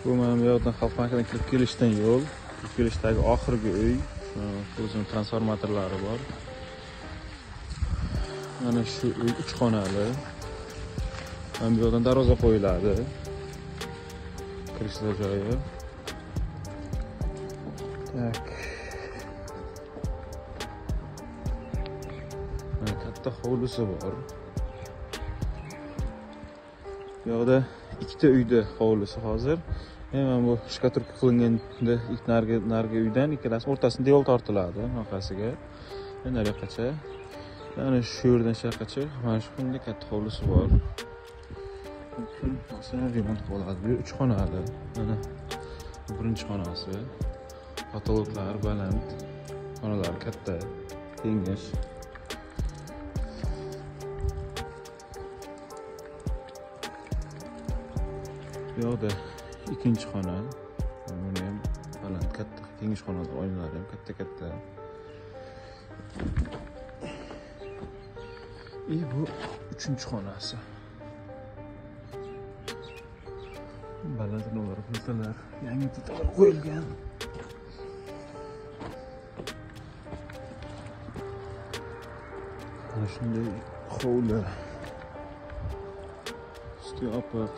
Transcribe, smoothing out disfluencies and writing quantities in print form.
Bu mana bu yoqdan xalq bankidan kirib kelishdan yo'l. Kirib kelishdagi oxirgi uy. O'zining transformatorlari bor. Mana shu uy 3 xonali. Mana bu yoqdan darvoza qo'yiladi. Kirishda joyi. Tak. Mana katta hovlisi bor. Bu yoqda ikkita uyda hovlisi hozir. Mana bu shkaturka qilinganda nargi uydan ikkalasi o'rtasida devor tortiladi orqasiga. Nariyoqqacha. Mana shu yerdan sharqacha mana shu bunday katta hovlisi bor. Masalan, remont bo'ladi. Bu 3 xonali. Mana birinchi xonasi. Patologlar baland. Xonalar katta, kengash. Bu yoqda ikkinchi xona. Buni ham baland, katta, kengash xonalar, oynalar ham katta-katta. Bu 3-xonasi. Baland nolar, plitalar, yangi plitalar qo'yilgan. Mana shunday hovli. Usti yopiq.